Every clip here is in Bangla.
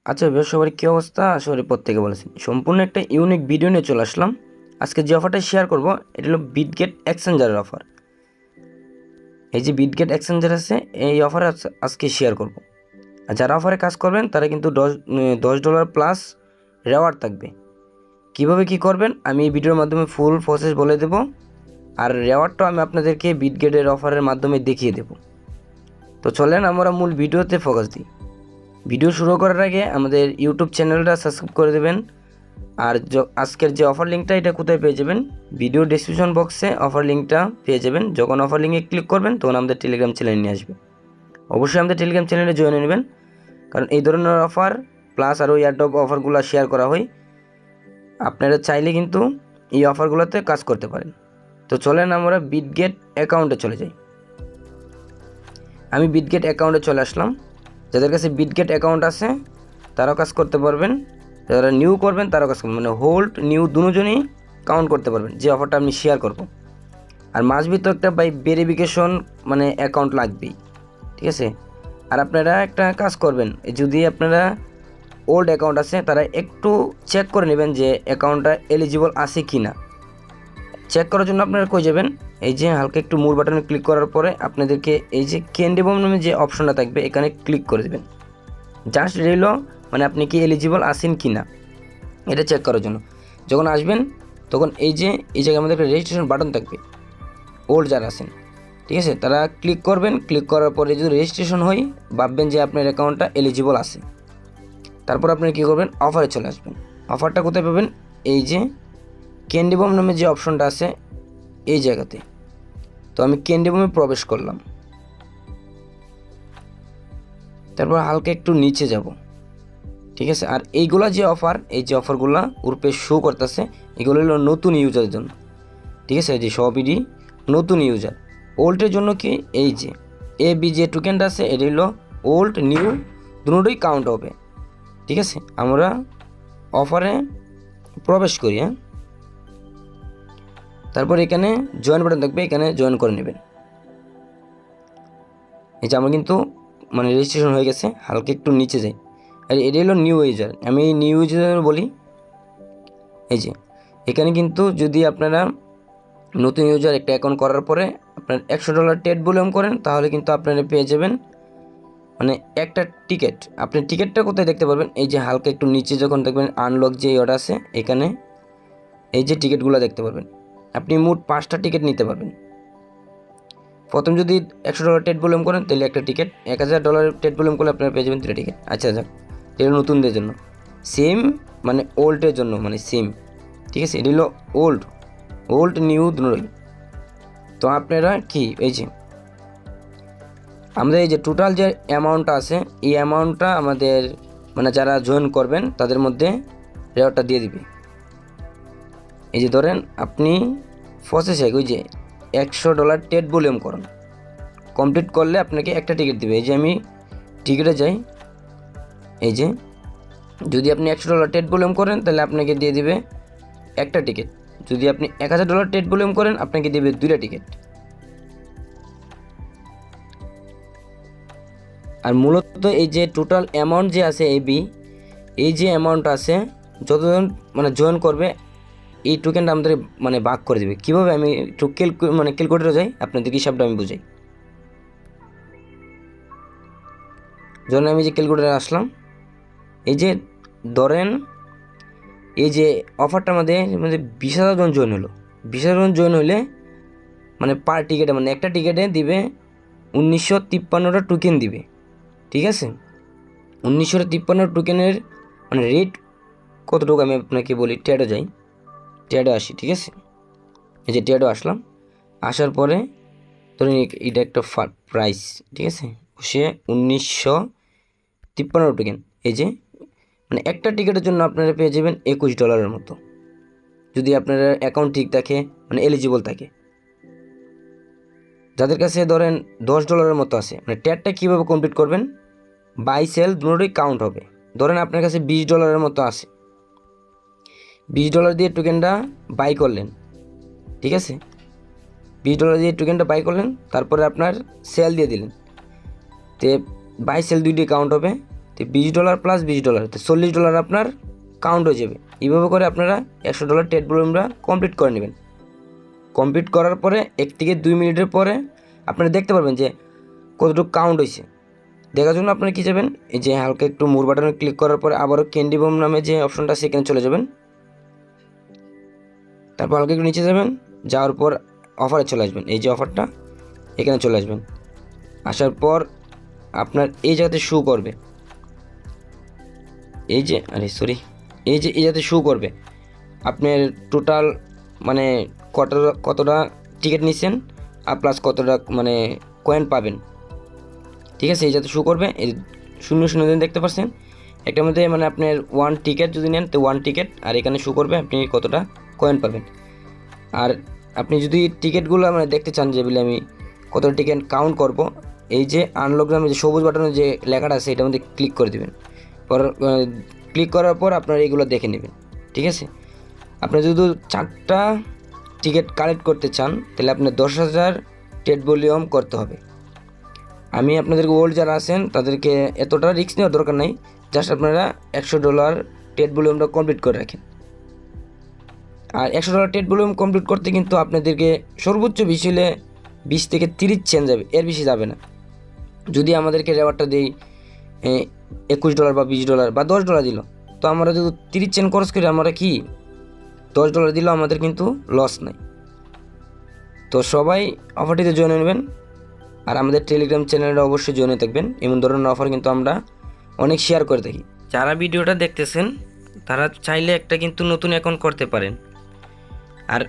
আচ্ছা বেশ, সবার কী অবস্থা? আশা করি প্রত্যেকে বলেছেন। সম্পূর্ণ একটা ইউনিক ভিডিও নিয়ে চলে আসলাম। আজকে যে অফারটা শেয়ার করব এটা হলো বিটগেট এক্সচেঞ্জারের অফার। এই যে বিটগেট এক্সচেঞ্জার আছে, এই অফারে আজকে শেয়ার করব। আর যারা অফারে কাজ করবেন তারা কিন্তু $10 প্লাস রেওয়ার্ড থাকবে। কিভাবে কি করবেন আমি এই ভিডিওর মাধ্যমে ফুল প্রসেস বলে দেব। আর রেওয়ার্ডটাও আমি আপনাদেরকে বিটগেটের অফারের মাধ্যমে দেখিয়ে দেব। তো চলেন আমরা মূল ভিডিওতে ফোকাস দিই। ভিডিও শুরু করার আগে আমাদের ইউটিউব চ্যানেলটা সাবস্ক্রাইব করে দেবেন। আর আজকের যে অফার লিঙ্কটা এটা কোথায় পেয়ে যাবেন? ভিডিও ডেসক্রিপশন বক্সে অফার লিঙ্কটা পেয়ে যাবেন। যখন অফার লিঙ্কে ক্লিক করবেন তখন আমাদের টেলিগ্রাম চ্যানেলে নিয়ে আসবে। অবশ্যই আমাদের টেলিগ্রাম চ্যানেলে জয়েন নেবেন, কারণ এই ধরনের অফার প্লাস আরও এয়ারড্রপ অফারগুলো শেয়ার করা হয়। আপনারা চাইলে কিন্তু এই অফারগুলোতে কাজ করতে পারেন। তো চলেন আমরা বিটগেট অ্যাকাউন্টে চলে যাই। আমি বিটগেট অ্যাকাউন্টে চলে আসলাম। যাদের কাছে বিটগেট অ্যাকাউন্ট আছে তারাও কাজ করতে পারবেন, যারা নিউ করবেন তারাও কাজ করবেন, মানে হোল্ড নিউ দুজনেই কাউন্ট করতে পারবেন যে অফারটা আমি শেয়ার করব। আর মাসবি তো একটা বাই ভেরিফিকেশন মানে অ্যাকাউন্ট লাগবেই, ঠিক আছে। আর আপনারা একটা কাজ করবেন, যদি আপনারা ওল্ড অ্যাকাউন্ট আছে তারা একটু চেক করে নেবেন যে অ্যাকাউন্টটা এলিজিবল আছে কি না। চেক করার জন্য আপনারা কই যাবেন, এই যে হালকা একটু মূল বাটনে ক্লিক করার পরে আপনাদেরকে এই যে ক্যান্ডি বম নামে যে অপশনটা থাকবে এখানে ক্লিক করে দেবেন। জাস্ট রইল মানে আপনি কি এলিজিবল আছেন কি না এটা চেক করার জন্য। যখন আসবেন তখন এই জায়গায় আমাদের একটা রেজিস্ট্রেশন বাটন থাকবে। ওল্ড যারা আছেন, ঠিক আছে, তারা ক্লিক করবেন। ক্লিক করার পরে যদি রেজিস্ট্রেশন হয় ভাববেন যে আপনার অ্যাকাউন্টটা এলিজিবল আছে। তারপর আপনি কী করবেন, অফারে চলে আসবেন। অফারটা কোথায় পাবেন? এই যে ক্যান্ডি বম নামে যে অপশনটা আছে এই জায়গাতে। তো আমি ক্যান্ডি বমে প্রবেশ করলাম। তারপর হালকা একটু নিচে যাব, ঠিক আছে। আর এইগুলা যে অফার, এই যে অফারগুলো উপরে শো করতেছে এগুলো হলো নতুন ইউজারের জন্য, ঠিক আছে। যে সবই নতুন ইউজার। ওল্ডের জন্য কি এই যে যে টোকেনটা আছে এটা হলো ওল্ড নিউ দুটোই কাউন্ট হবে, ঠিক আছে। আমরা অফারে প্রবেশ করি, হ্যাঁ। তারপর এখানে জয়েন বাটন থাকবে, এখানে জয়েন করে নেবেন। এই যে আমার কিন্তু মানে রেজিস্ট্রেশন হয়ে গেছে। হালকা একটু নিচে যাই, আর এটা হলো নিউ ইউজার। আমি এই নিউ ইউজার বলি। এই যে এখানে কিন্তু যদি আপনারা নতুন ইউজার একটা অ্যাকাউন্ট করার পরে আপনার $100 টেট ভলিউম করেন তাহলে কিন্তু আপনারা পেয়ে যাবেন মানে একটা টিকিট। আপনি টিকিটটা কোথায় দেখতে পারবেন? এই যে হালকা একটু নিচে যখন দেখবেন আনলক যে অর্ডার আছে এখানে এই যে টিকিটগুলো দেখতে পারবেন। আপনি মোট 5টা টিকিট নিতে পারবেন। প্রথম যদি $100 টেট ভলিউম করেন তাহলে একটা টিকিট, $1000 টেট ভলিউম করলে আপনারা পেয়ে যাবেন 3টা টিকিট। আচ্ছা যাক, এটা নতুনদের জন্য। সেম মানে ওল্ডের জন্য মানে সেম, ঠিক আছে। এটা হলো ওল্ড নিউ দুটোই। তো আপনারা কি এই যে আমাদের এই যে টোটাল যে অ্যামাউন্টটা আছে এই অ্যামাউন্টটা আমাদের মানে যারা জয়েন করবেন তাদের মধ্যে রেওয়ার্ডটা দিয়ে দিবে। এই যে ধরেন আপনি প্রসেসে ওই যে $100 টেট ভলিউম করুন, কমপ্লিট করলে আপনাকে একটা টিকিট দিবে। এই যে আমি টিকিটে যাই, এই যে যদি আপনি $100 টেট ভলিউম করেন তাহলে আপনাকে দিয়ে দিবে একটা টিকিট। যদি আপনি $1000 টেট ভলিউম করেন আপনাকে দেবে 2টা টিকিট। আর মূলত এই যে টোটাল অ্যামাউন্ট যে আছে এই যে অ্যামাউন্ট আছে যতজন মানে জয়েন করবে এই টোকেনটা আমাদের মানে ভাগ করে দেবে। কীভাবে আমি একটু ক্যালকুলেটরে যাই আপনাদেরকে হিসাবটা আমি বুঝাই। যখন আমি যে ক্যালকুলেটরে আসলাম, এই যে ধরেন এই যে অফারটা আমাদের মানে 20,000 জন জয়েন হলো। 20,000 জন জয়েন হলে মানে পার টিকিটে মানে একটা টিকিটে দিবে 1953টা টোকেন দিবে, ঠিক আছে। 1953 টোকেনের মানে রেট কতটুকু আমি আপনাকে বলি। ট্যাডো যাই, ট্যাডো আসি, ঠিক আছে। এই যে ট্যাডো আসলাম, আসার পরে ধরুন এটা একটা প্রাইস, ঠিক আছে। সে 1953 টোকেন। এই যে মানে একটা টিকিটের জন্য আপনারা পেয়ে যাবেন $21 মতো, যদি আপনার অ্যাকাউন্ট ঠিক থাকে মানে এলিজিবল থাকে। যাদের কাছে ধরেন $10 মতো আছে মানে ট্যাডটা কীভাবে কমপ্লিট করবেন, বাই সেল দুটোই কাউন্ট হবে। ধরেন আপনার কাছে $20 মতো আছে, $20 দিয়ে টোকেনটা বাই করলেন, ঠিক আছে। $20 দিয়ে টোকেনটা বাই করলেন, তারপরে আপনার সেল দিয়ে দিলেন, তে বাই সেল দুইটি কাউন্ট হবে। তো $20 প্লাস $20, তো $40 আপনার কাউন্ট হয়ে যাবে। এইভাবে করে আপনারা $100 ট্রেড ভলিউমটা কমপ্লিট করে নেবেন। কমপ্লিট করার পরে 1 থেকে 2 মিনিটের পরে আপনারা দেখতে পারবেন যে কতটুকু কাউন্ট হয়েছে। দেখার জন্য আপনারা কী যাবেন, এই যে হালকা একটু মোর বাটনে ক্লিক করার পরে আবারও ক্যান্ডি বম নামে যে অপশনটা সেখানে চলে যাবেন। তারপর হালকা একটু নিচে যাবেন, যাওয়ার পর অফারে চলে আসবেন। এই যে অফারটা, এখানে চলে আসবেন। আসার পর আপনার এই জায়গাতে শো করবে, এই যে এই জায়গাতে শো করবে আপনার টোটাল মানে কতটা টিকিট নিচ্ছেন আর প্লাস কতটা মানে কয়েন পাবেন। ঠিক আছে, এই যাতে শো করবে। এই 0 দিন দেখতে পাচ্ছেন একটার মধ্যে, মানে আপনার 1 টিকিট যদি নেন তো 1 টিকিট, আর এখানে শো করবে আপনি কতটা কয়েন পাবেন। আর আপনি যদি টিকিটগুলো মানে দেখতে চান যে বলে আমি কতটা টিকিট কাউন্ট করব, এই যে আনলক নামে যে সবুজ বাটনে যে লেখাটা আছে এটার মধ্যে ক্লিক করে দেবেন। পর ক্লিক করার পর আপনারা এইগুলো দেখে নেবেন। ঠিক আছে, আপনি যদি 4টা টিকিট কালেক্ট করতে চান তাহলে আপনার 10,000 ট্রেড ভলিউম করতে হবে। আমি আপনাদেরকে ওল্ড যারা আছেন তাদেরকে এতটা রিস্ক নেওয়ার দরকার নাই, জাস্ট আপনারা $100 ট্রেড ভলিউমটা কমপ্লিট করে রাখেন। আর $100 ট্রেড ভলিউম কমপ্লিট করতে কিন্তু আপনাদেরকে সর্বোচ্চ বেশি হলে 20 থেকে 30 চেন যাবে, এর বেশি যাবে না। যদি আমাদেরকে রেওয়ার্ডটা দেই $21 বা $20 বা $10 দিল, তো আমরা যদি 30 চেন খরচ করি আমরা কি $10 দিলেও আমাদের কিন্তু লস নাই। তো সবাই অফারটিতে জয়েন নেবেন, আর আমাদের টেলিগ্রাম চ্যানেলটা অবশ্যই জয়েন থাকবেন। এমন ধরনের অফার কিন্তু আমরা অনেক শেয়ার করে থাকি। যারা ভিডিওটা দেখতেছেন তারা চাইলে একটা কিন্তু নতুন অ্যাকাউন্ট করতে পারেন। আর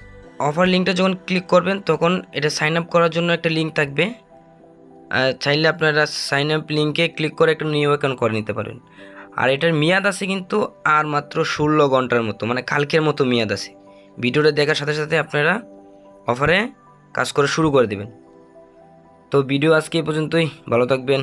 অফার লিঙ্কটা যখন ক্লিক করবেন তখন এটা সাইন আপ করার জন্য একটা লিঙ্ক থাকবে, আর চাইলে আপনারা সাইন আপ লিঙ্কে ক্লিক করে একটা নিউ অ্যাকাউন্ট করে নিতে পারেন। আর এটার মেয়াদ আছে কিন্তু আর মাত্র 16 ঘন্টার মতো, মানে কালকের মতো মেয়াদ আছে। ভিডিওটা দেখার সাথে সাথে আপনারা অফারে কাজ করে শুরু করে দেবেন। তো ভিডিও আজকে এই পর্যন্তই, ভালো থাকবেন।